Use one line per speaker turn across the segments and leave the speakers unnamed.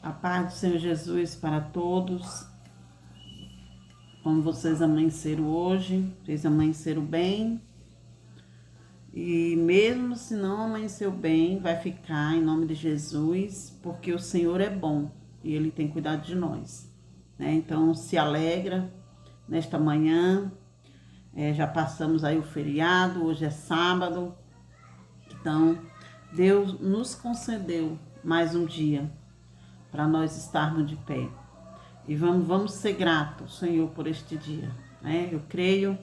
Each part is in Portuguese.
A paz do Senhor Jesus para todos. Como vocês amanheceram hoje, vocês amanheceram bem. E mesmo se não amanheceu bem, vai ficar em nome de Jesus, porque o Senhor é bom e Ele tem cuidado de nós, né? Então se alegra nesta manhã. Já passamos aí o feriado, hoje é sábado. Então Deus nos concedeu mais um dia para nós estarmos de pé. E vamos ser gratos, Senhor, por este dia, né? Eu creio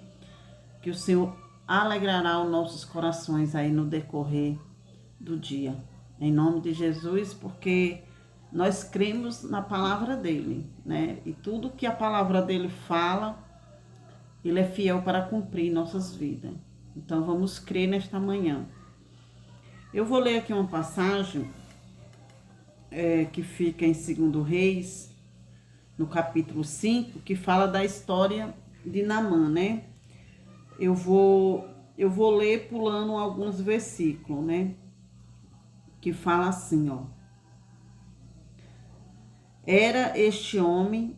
que o Senhor alegrará os nossos corações aí no decorrer do dia. Em nome de Jesus, porque nós cremos na palavra dele, né? E tudo que a palavra dele fala, ele é fiel para cumprir nossas vidas. Então vamos crer nesta manhã. Eu vou ler aqui uma passagem que fica em 2 Reis, no capítulo 5, que fala da história de Naamã, né? Eu vou ler pulando alguns versículos, né? Que fala assim, ó. Era este homem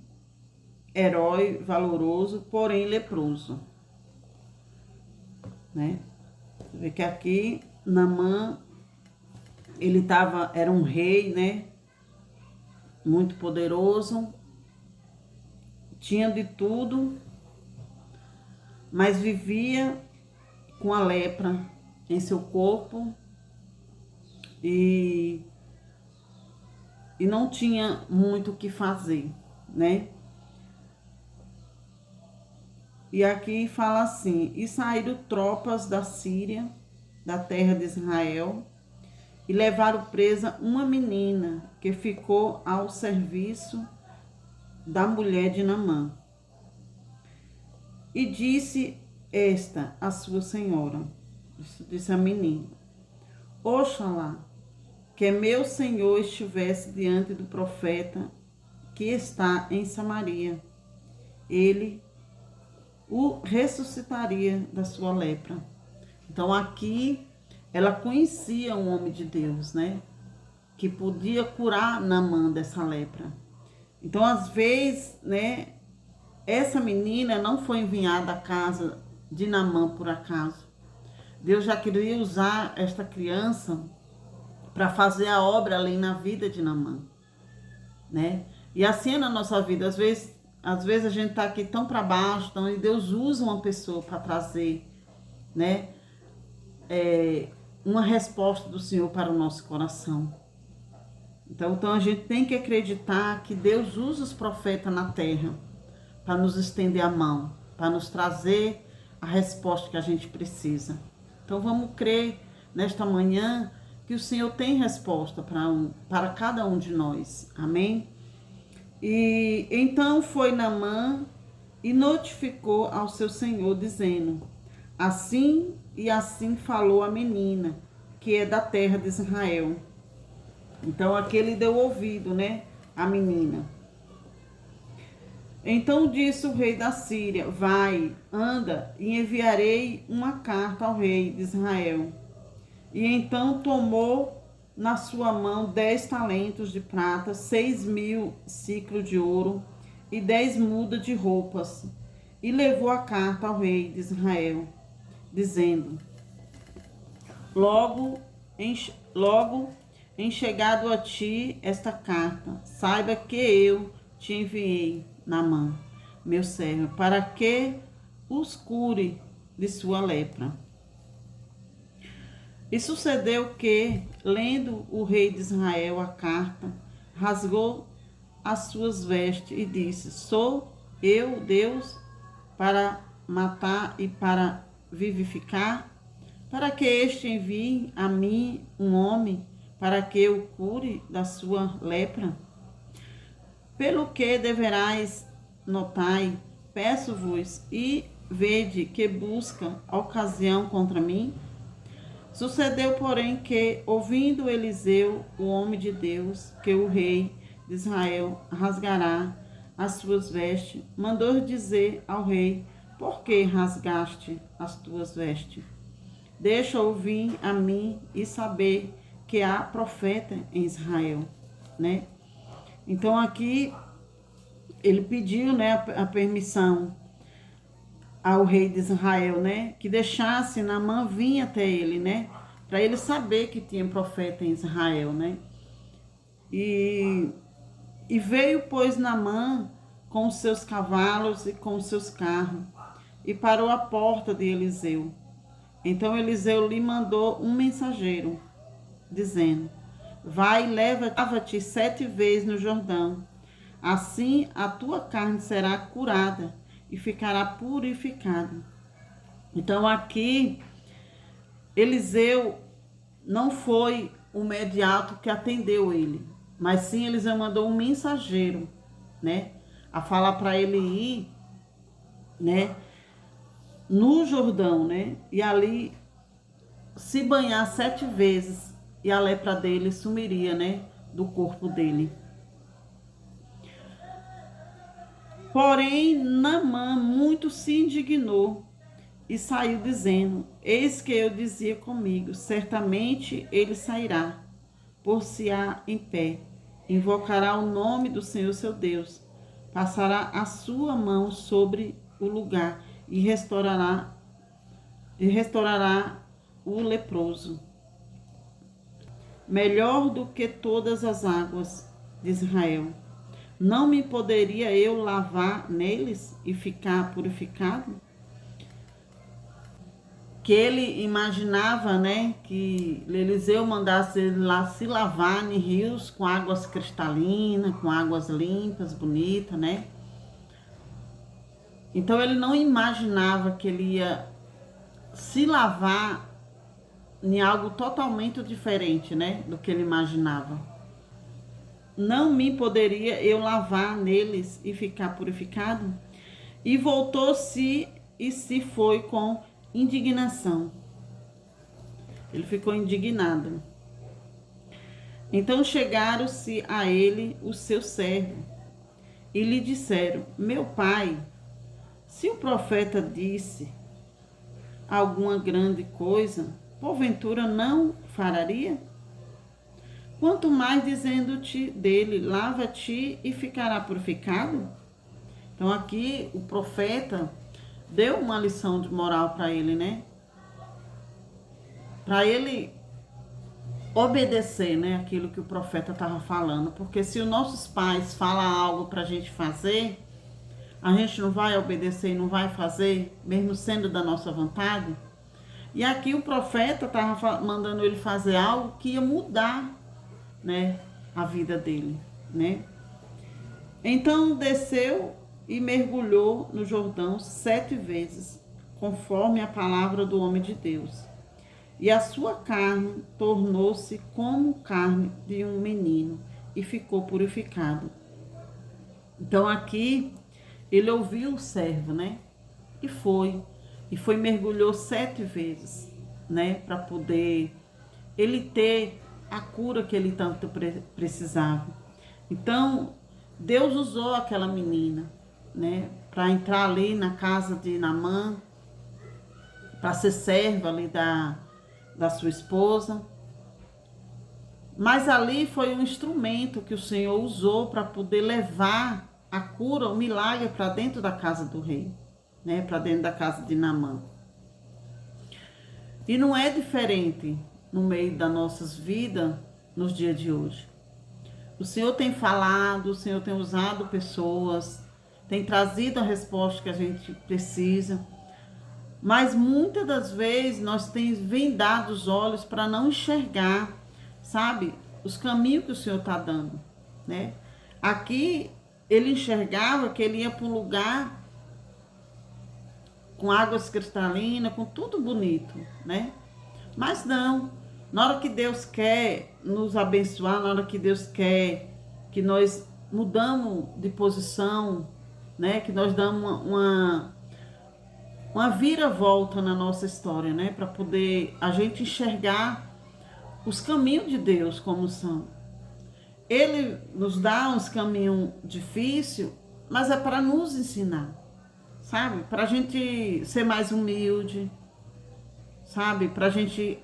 herói valoroso, porém leproso, né? Você vê que aqui Naamã, era um rei, né? Muito poderoso, tinha de tudo, mas vivia com a lepra em seu corpo e não tinha muito o que fazer, né? E aqui fala assim: e saíram tropas da Síria, da terra de Israel, e levaram presa uma menina que ficou ao serviço da mulher de Naamã. E disse esta a sua senhora, disse a menina: oxalá que meu senhor estivesse diante do profeta que está em Samaria, ele o ressuscitaria da sua lepra. Então aqui ela conhecia um homem de Deus, né? Que podia curar Naamã dessa lepra. Então às vezes, né? Essa menina não foi enviada à casa de Naamã por acaso. Deus já queria usar esta criança para fazer a obra ali na vida de Naamã, né? E assim é na nossa vida. Às vezes a gente está aqui tão para baixo, então, e Deus usa uma pessoa para trazer, né? Uma resposta do Senhor para o nosso coração. Então a gente tem que acreditar que Deus usa os profetas na terra para nos estender a mão, para nos trazer a resposta que a gente precisa. Então vamos crer nesta manhã que o Senhor tem resposta para cada um de nós. Amém? E então foi Naamã e notificou ao seu senhor, dizendo: assim e assim falou a menina, que é da terra de Israel. Então aqui ele deu ouvido, né, a menina. Então disse o rei da Síria: vai, anda, e enviarei uma carta ao rei de Israel. E então tomou na sua mão 10 talentos de prata, 6.000 ciclos de ouro e 10 mudas de roupas, e levou a carta ao rei de Israel, dizendo: logo em chegado a ti esta carta, saiba que eu te enviei Naamã, meu servo, para que os cure de sua lepra. E sucedeu que, lendo o rei de Israel a carta, rasgou as suas vestes e disse: sou eu Deus para matar e para vivificar? Para que este envie a mim um homem para que eu cure da sua lepra? Pelo que deverais notai, peço-vos, e vede que busca ocasião contra mim? Sucedeu, porém, que, ouvindo Eliseu, o homem de Deus, que o rei de Israel rasgará as suas vestes, mandou dizer ao rei: por que rasgaste as tuas vestes? Deixa ouvir a mim e saber que há profeta em Israel, né? Então aqui ele pediu, né, a permissão ao rei de Israel, né, que deixasse Naamã vir até ele, né, para ele saber que tinha profeta em Israel, né. E, e veio, pois, Naamã com os seus cavalos e com os seus carros, e parou à porta de Eliseu. Então Eliseu lhe mandou um mensageiro, dizendo: vai e lava-te 7 vezes no Jordão. Assim a tua carne será curada e ficará purificada. Então aqui Eliseu não foi o imediato que atendeu ele, mas sim Eliseu mandou um mensageiro, né, a falar para ele ir, né, no Jordão, né, e ali se banhar 7 vezes e a lepra dele sumiria, né, do corpo dele. Porém, Naamã muito se indignou e saiu dizendo: eis que eu dizia comigo, certamente ele sairá, por-se-á em pé, invocará o nome do Senhor seu Deus, passará a sua mão sobre o lugar e restaurará o leproso. Melhor do que todas as águas de Israel. Não me poderia eu lavar neles e ficar purificado? Que ele imaginava, né, que Eliseu mandasse ele lá se lavar em rios com águas cristalinas, com águas limpas, bonitas, né? Então ele não imaginava que ele ia se lavar em algo totalmente diferente, né, do que ele imaginava. Não me poderia eu lavar neles e ficar purificado? E voltou-se e se foi com indignação. Ele ficou indignado. Então chegaram-se a ele os seus servos e lhe disseram: meu pai, se o profeta disse alguma grande coisa, porventura não fararia? Quanto mais dizendo-te dele, lava-te e ficará purificado? Então aqui o profeta deu uma lição de moral para ele, né? Para ele obedecer, né, aquilo que o profeta estava falando. Porque se os nossos pais falam algo para a gente fazer, a gente não vai obedecer e não vai fazer, mesmo sendo da nossa vontade. E aqui o profeta estava mandando ele fazer algo que ia mudar, né, a vida dele, né? Então desceu e mergulhou no Jordão 7 vezes, conforme a palavra do homem de Deus. E a sua carne tornou-se como carne de um menino e ficou purificado. Então aqui ele ouviu o servo, né? E foi mergulhou 7 vezes, né? Para poder ele ter a cura que ele tanto precisava. Então Deus usou aquela menina, né? Para entrar ali na casa de Naamã, para ser serva ali da sua esposa. Mas ali foi um instrumento que o Senhor usou para poder levar a cura, o milagre para dentro da casa do rei, né? Para dentro da casa de Naamã. E não é diferente no meio das nossas vidas nos dias de hoje. O Senhor tem falado, o Senhor tem usado pessoas, tem trazido a resposta que a gente precisa. Mas muitas das vezes nós temos vendado os olhos para não enxergar, sabe, os caminhos que o Senhor está dando, né? Aqui ele enxergava que ele ia para um lugar com águas cristalinas, com tudo bonito, né? Mas não, na hora que Deus quer nos abençoar, na hora que Deus quer que nós mudamos de posição, né? Que nós damos uma viravolta na nossa história, né? Para poder a gente enxergar os caminhos de Deus como são. Ele nos dá uns caminhos difíceis, mas é para nos ensinar, sabe? Para a gente ser mais humilde, sabe? Para a gente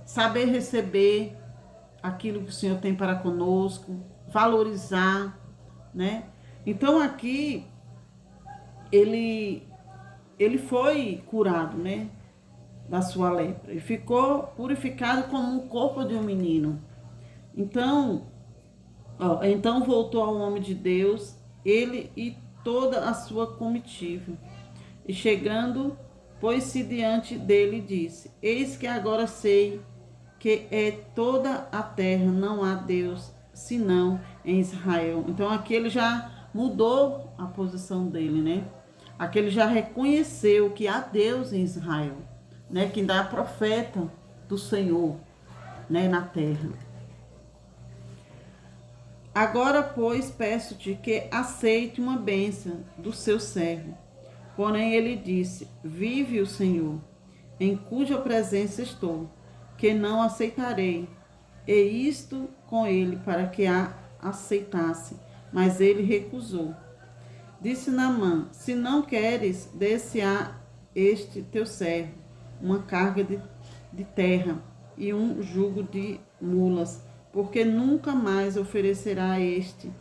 saber receber aquilo que o Senhor tem para conosco, valorizar, né? Então aqui ele foi curado, né, da sua lepra e ficou purificado como o corpo de um menino. Então, então voltou ao homem de Deus, ele e toda a sua comitiva. E chegando, pôs-se diante dele e disse: Eis que agora sei que é toda a terra, não há Deus senão em Israel. Então aqui ele já mudou a posição dele, né? Aqui ele já reconheceu que há Deus em Israel, né? Que ainda há profeta do Senhor, né, na terra. Agora, pois, peço-te que aceite uma bênção do seu servo. Porém ele disse: Vive o Senhor, em cuja presença estou, que não aceitarei. E isto com ele para que a aceitasse, mas ele recusou. Disse Naamã: Se não queres, dê-se a este teu servo uma carga de terra e um jugo de mulas, porque nunca mais oferecerá a este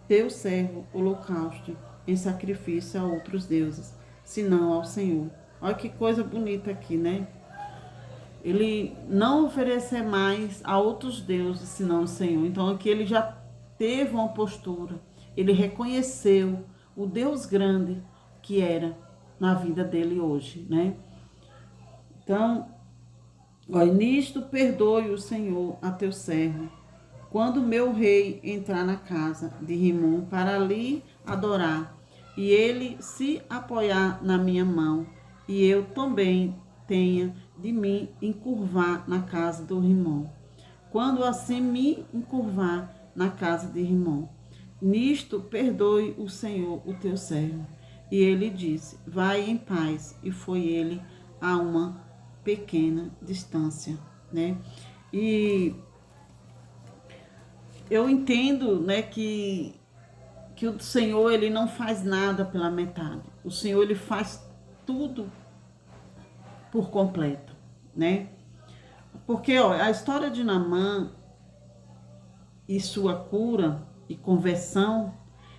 teu servo holocausto em sacrifício a outros deuses, senão ao Senhor. Olha que coisa bonita aqui, né? Ele não oferecer mais a outros deuses, senão ao Senhor. Então aqui ele já teve uma postura, ele reconheceu o Deus grande que era na vida dele hoje, né? Então, nisto perdoe o Senhor a teu servo, quando meu rei entrar na casa de Rimom para ali adorar, e ele se apoiar na minha mão, e eu também tenha de me encurvar na casa do Rimom. Quando assim me encurvar na casa de Rimom, nisto perdoe o Senhor o teu servo. E ele disse: Vai em paz. E foi ele a uma pequena distância, né? E eu entendo, né, que o Senhor, ele não faz nada pela metade. O Senhor, ele faz tudo por completo, né? Porque, a história de Naamã e sua cura e conversão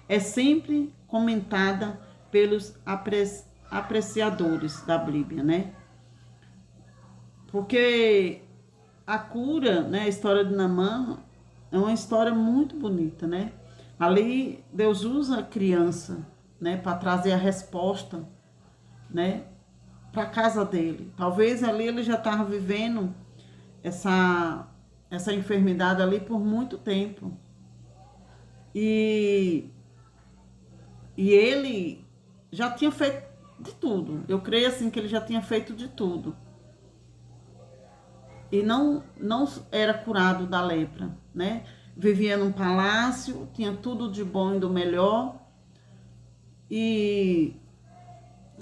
é sempre comentada pelos apreciadores da Bíblia, né? Porque a cura, né, a história de Naamã é uma história muito bonita, né? Ali Deus usa a criança, né, para trazer a resposta, né, para a casa dele. Talvez ali ele já estava vivendo essa enfermidade ali por muito tempo. E ele já tinha feito de tudo. Eu creio assim que ele já tinha feito de tudo. E não era curado da lepra, né? Vivia num palácio, tinha tudo de bom e do melhor,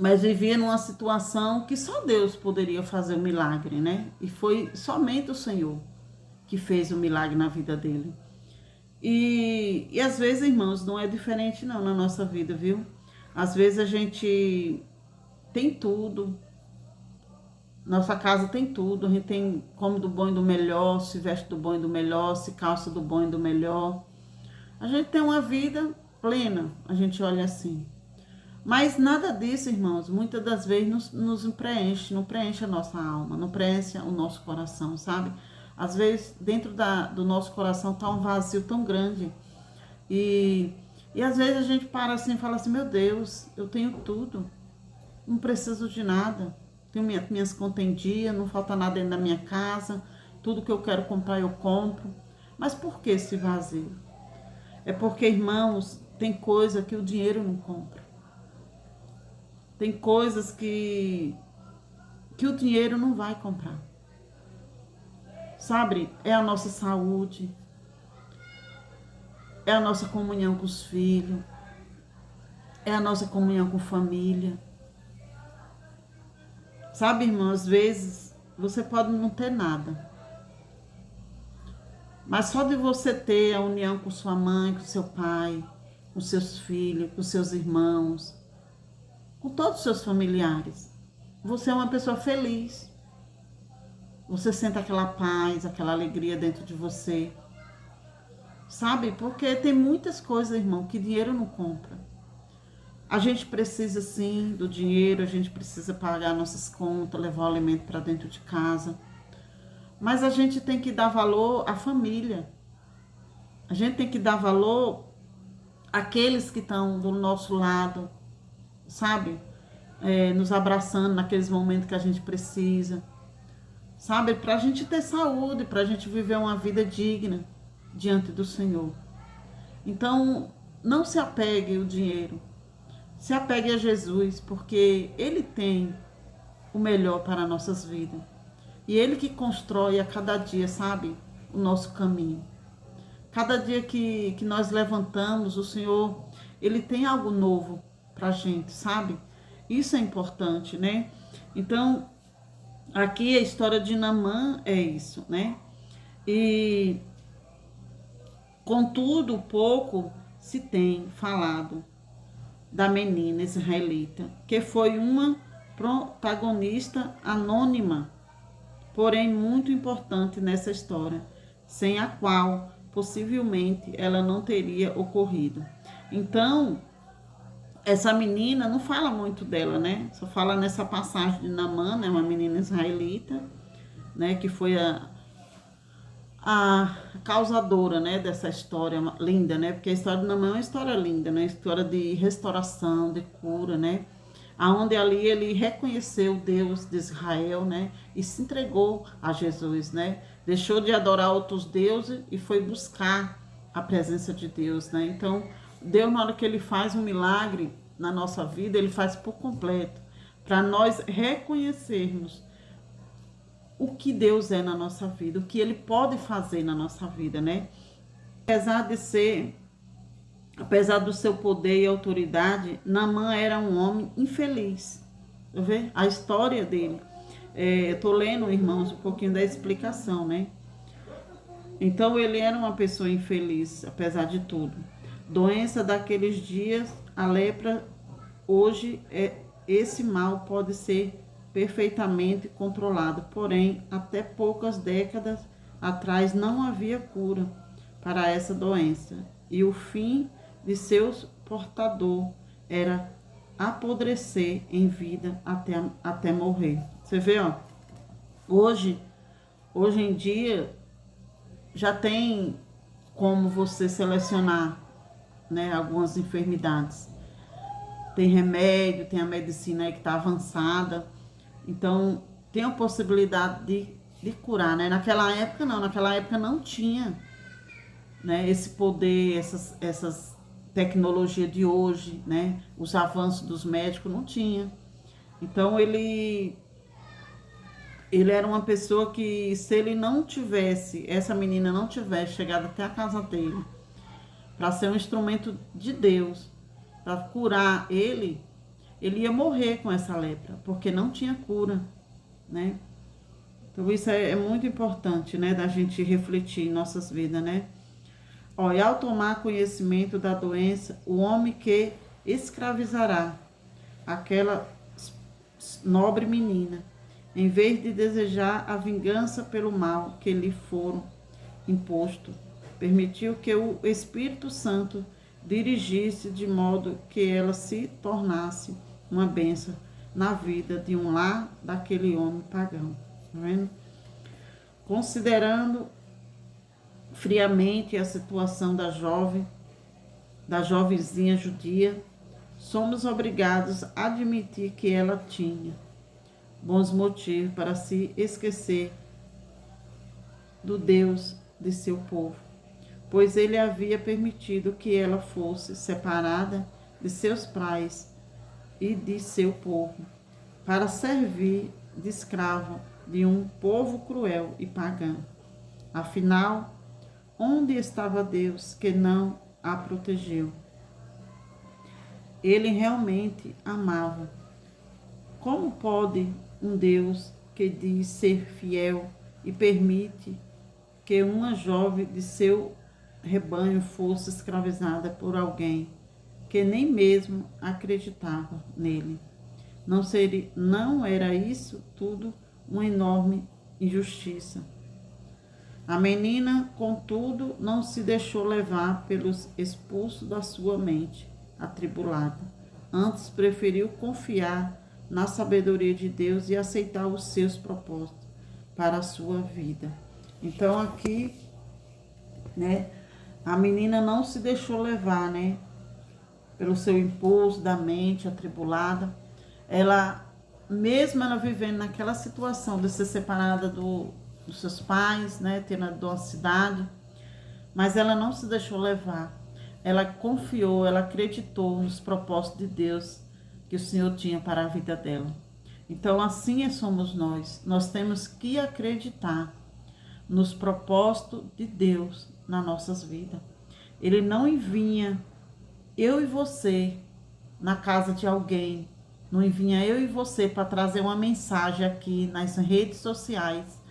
mas vivia numa situação que só Deus poderia fazer o milagre, né? E foi somente o Senhor que fez o milagre na vida dele. E às vezes, irmãos, não é diferente não na nossa vida, viu? Às vezes a gente tem tudo, nossa casa tem tudo, a gente come do bom e do melhor, se veste do bom e do melhor, se calça do bom e do melhor. A gente tem uma vida plena, a gente olha assim. Mas nada disso, irmãos, muitas das vezes nos preenche, não preenche a nossa alma, não preenche o nosso coração, sabe? Às vezes, dentro do nosso coração está um vazio tão grande. E às vezes a gente para assim e fala assim: meu Deus, eu tenho tudo, não preciso de nada. Tenho minhas contas em dia, não falta nada dentro da minha casa, tudo que eu quero comprar eu compro. Mas por que esse vazio? É porque, irmãos, tem coisa que o dinheiro não compra. Tem coisas que o dinheiro não vai comprar. Sabe? É a nossa saúde, é a nossa comunhão com os filhos, é a nossa comunhão com a família. Sabe, irmão, às vezes você pode não ter nada, mas só de você ter a união com sua mãe, com seu pai, com seus filhos, com seus irmãos, com todos os seus familiares, você é uma pessoa feliz. Você sente aquela paz, aquela alegria dentro de você. sabe? Porque tem muitas coisas, irmão, que dinheiro não compra. A gente precisa sim do dinheiro, a gente precisa pagar nossas contas, levar o alimento para dentro de casa. Mas a gente tem que dar valor à família. A gente tem que dar valor àqueles que estão do nosso lado, sabe? Nos abraçando naqueles momentos que a gente precisa, sabe? Para a gente ter saúde, para a gente viver uma vida digna diante do Senhor. Então, não se apegue ao dinheiro, se apegue a Jesus, porque Ele tem o melhor para nossas vidas. E Ele que constrói a cada dia, sabe, o nosso caminho. Cada dia que nós levantamos, o Senhor, Ele tem algo novo para a gente, sabe? Isso é importante, né? Então, aqui a história de Naamã é isso, né? E, contudo, pouco se tem falado da menina israelita, que foi uma protagonista anônima, porém muito importante nessa história, sem a qual possivelmente ela não teria ocorrido. Então, essa menina, não fala muito dela, né? Só fala nessa passagem de Naamã, né? Uma menina israelita, né? Que foi a causadora, né? Dessa história linda, né? Porque a história de Naamã é uma história linda, né? História de restauração, de cura, né? Aonde ali ele reconheceu Deus de Israel, né? E se entregou a Jesus, né? Deixou de adorar outros deuses e foi buscar a presença de Deus, né? Então, Deus, na hora que Ele faz um milagre na nossa vida, Ele faz por completo, para nós reconhecermos o que Deus é na nossa vida, o que Ele pode fazer na nossa vida, né? Apesar do seu poder e autoridade, Naamã era um homem infeliz. Tá vendo? A história dele. Eu tô lendo, irmãos, um pouquinho da explicação, né? Então, ele era uma pessoa infeliz, apesar de tudo. Doença daqueles dias, a lepra, hoje, esse mal pode ser perfeitamente controlado. Porém, até poucas décadas atrás não havia cura para essa doença. E o fim de seus portador era apodrecer em vida até morrer. Você vê, ó, hoje em dia já tem como você selecionar, né, algumas enfermidades. Tem remédio, tem a medicina aí que está avançada. Então, tem a possibilidade de curar, né? Naquela época não tinha, né, esse poder, essas tecnologias de hoje, né? Os avanços dos médicos não tinha. Então, ele era uma pessoa que, se ele não tivesse, essa menina não tivesse chegado até a casa dele, para ser um instrumento de Deus, para curar ele ia morrer com essa lepra, porque não tinha cura, né? Então isso é muito importante, né, da gente refletir em nossas vidas, né? Ó, e ao tomar conhecimento da doença, o homem que escravizará aquela nobre menina, em vez de desejar a vingança pelo mal que lhe foram imposto, permitiu que o Espírito Santo dirigisse de modo que ela se tornasse uma bênção na vida de um lar daquele homem pagão. Tá vendo? Considerando friamente a situação da jovenzinha judia, somos obrigados a admitir que ela tinha bons motivos para se esquecer do Deus de seu povo, pois ele havia permitido que ela fosse separada de seus pais e de seu povo, para servir de escrava de um povo cruel e pagão. Afinal, onde estava Deus que não a protegeu? Ele realmente amava. Como pode um Deus que diz ser fiel e permite que uma jovem de seu rebanho fosse escravizada por alguém que nem mesmo acreditava nele? Não era isso tudo uma enorme injustiça? A menina, contudo, não se deixou levar pelos expulsos da sua mente atribulada. Antes preferiu confiar na sabedoria de Deus e aceitar os seus propósitos para a sua vida. Então aqui, né, a menina não se deixou levar, né, pelo seu impulso da mente atribulada. Ela, mesmo ela vivendo naquela situação de ser separada dos seus pais, né, tendo uma cidade, mas ela não se deixou levar. Ela confiou, ela acreditou nos propósitos de Deus que o Senhor tinha para a vida dela. Então, assim somos nós. Nós temos que acreditar nos propósitos de Deus nas nossas vidas. Ele não envia eu e você na casa de alguém, não envia eu e você para trazer uma mensagem aqui nas redes sociais,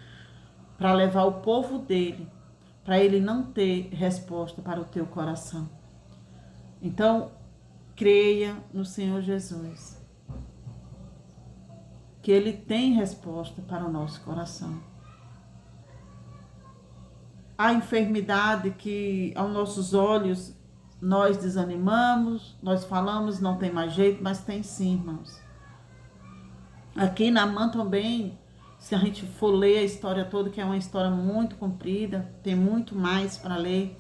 para levar o povo dele, para ele não ter resposta para o teu coração. Então, creia no Senhor Jesus, que ele tem resposta para o nosso coração. A enfermidade que aos nossos olhos nós desanimamos, nós falamos, não tem mais jeito, mas tem sim, irmãos. Aqui Naamã também, se a gente for ler a história toda, que é uma história muito comprida, tem muito mais para ler,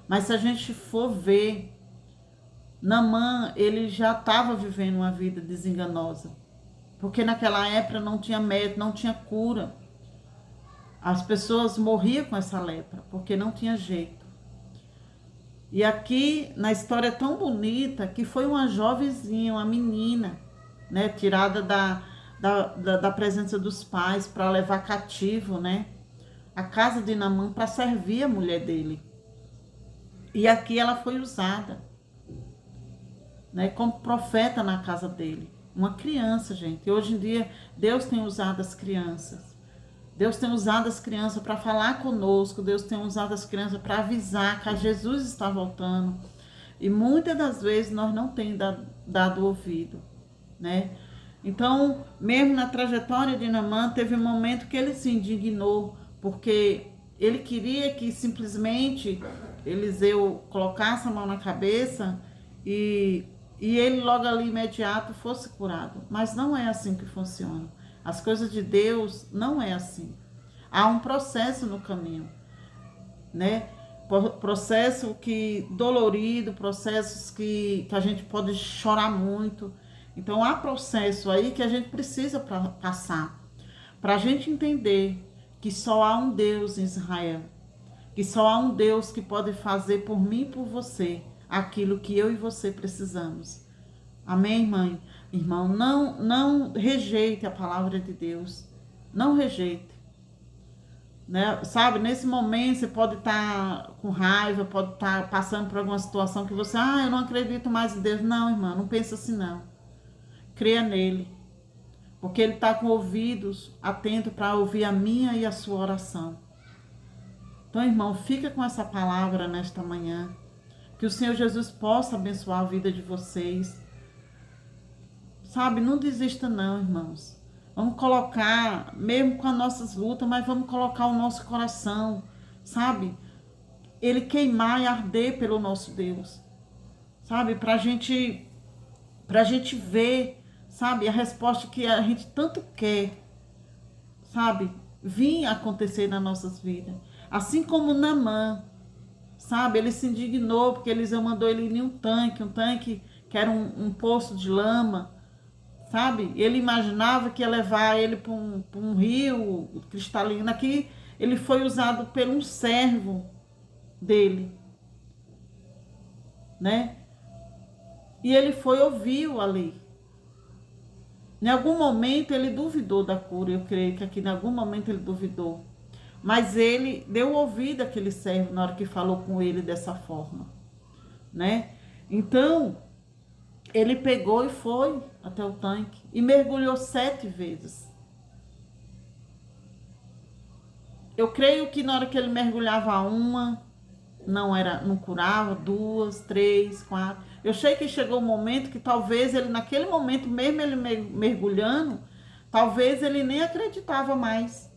mas se a gente for ver, Naamã, ele já estava vivendo uma vida desenganosa, porque naquela época não tinha médico, não tinha cura. As pessoas morriam com essa lepra, porque não tinha jeito. E aqui, na história é tão bonita, que foi uma jovenzinha, uma menina, né, tirada da presença dos pais para levar cativo, né, a casa de Naamã para servir a mulher dele. E aqui ela foi usada, né, como profeta na casa dele. Uma criança, gente. E hoje em dia, Deus tem usado as crianças. Deus tem usado as crianças para falar conosco. Deus tem usado as crianças para avisar que Jesus está voltando. E muitas das vezes nós não temos dado ouvido, né? Então, mesmo na trajetória de Naamã, teve um momento que ele se indignou, porque ele queria que simplesmente Eliseu colocasse a mão na cabeça e ele logo ali imediato fosse curado. Mas não é assim que funciona. As coisas de Deus não é assim. Há um processo no caminho, né? Processo que dolorido, processos que a gente pode chorar muito. Então há processo aí que a gente precisa passar para a gente entender que só há um Deus em Israel, que só há um Deus que pode fazer por mim e por você aquilo que eu e você precisamos. Amém, mãe? Irmão, não rejeite a palavra de Deus. Não rejeite. Né? Sabe, nesse momento você pode estar com raiva, pode estar passando por alguma situação que você, eu não acredito mais em Deus. Não, irmã, não pensa assim não. Creia nele. Porque ele está com ouvidos atentos para ouvir a minha e a sua oração. Então, irmão, fica com essa palavra nesta manhã. Que o Senhor Jesus possa abençoar a vida de vocês. Sabe, não desista não, irmãos. Vamos colocar, mesmo com as nossas lutas, mas vamos colocar o nosso coração, sabe? Ele queimar e arder pelo nosso Deus, sabe? Pra gente ver, sabe? A resposta que a gente tanto quer, sabe? Vir acontecer nas nossas vidas. Assim como Naamã, sabe? Ele se indignou porque Eliseu mandou ele ir em um tanque que era um poço de lama, sabe? Ele imaginava que ia levar ele para um rio cristalino. Aqui ele foi usado por um servo dele, né? E ele ouviu ali. Em algum momento ele duvidou da cura, eu creio que aqui em algum momento ele duvidou. Mas ele deu ouvido àquele servo na hora que falou com ele dessa forma, né? Então, ele pegou e foi até o tanque e mergulhou 7 vezes. Eu creio que na hora que ele mergulhava uma, não curava, 2, 3, 4. Eu sei que chegou um momento que talvez ele, naquele momento, mesmo ele mergulhando, talvez ele nem acreditava mais.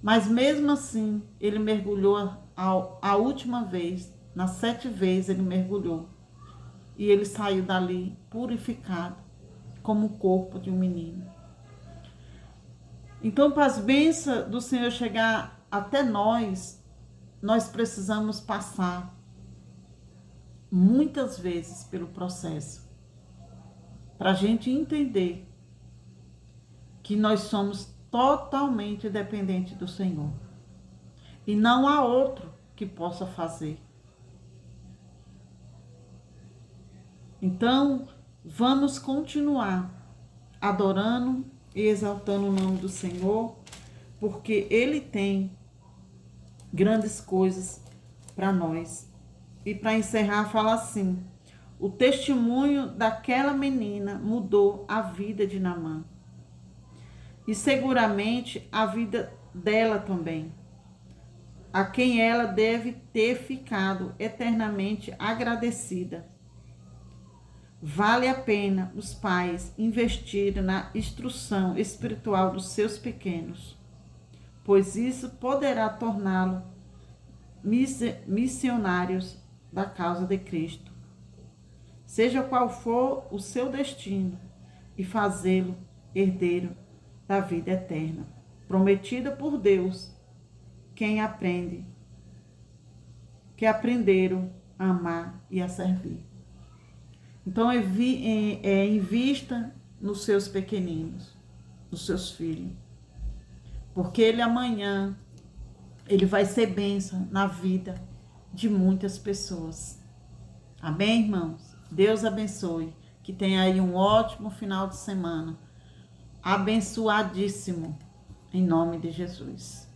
Mas mesmo assim, ele mergulhou a última vez, nas 7 vezes ele mergulhou. E ele saiu dali purificado, como o corpo de um menino. Então, para as bênçãos do Senhor chegar até nós precisamos passar muitas vezes pelo processo, para a gente entender que nós somos totalmente dependentes do Senhor. E não há outro que possa fazer. Então, vamos continuar adorando e exaltando o nome do Senhor, porque Ele tem grandes coisas para nós. E para encerrar, fala assim: o testemunho daquela menina mudou a vida de Naamã. E seguramente a vida dela também, a quem ela deve ter ficado eternamente agradecida. Vale a pena os pais investirem na instrução espiritual dos seus pequenos, pois isso poderá torná-los missionários da causa de Cristo, seja qual for o seu destino, e fazê-lo herdeiro da vida eterna, prometida por Deus, que aprenderam a amar e a servir. Então, invista nos seus pequeninos, nos seus filhos, porque ele amanhã, ele vai ser bênção na vida de muitas pessoas. Amém, irmãos? Deus abençoe. Que tenha aí um ótimo final de semana. Abençoadíssimo, em nome de Jesus.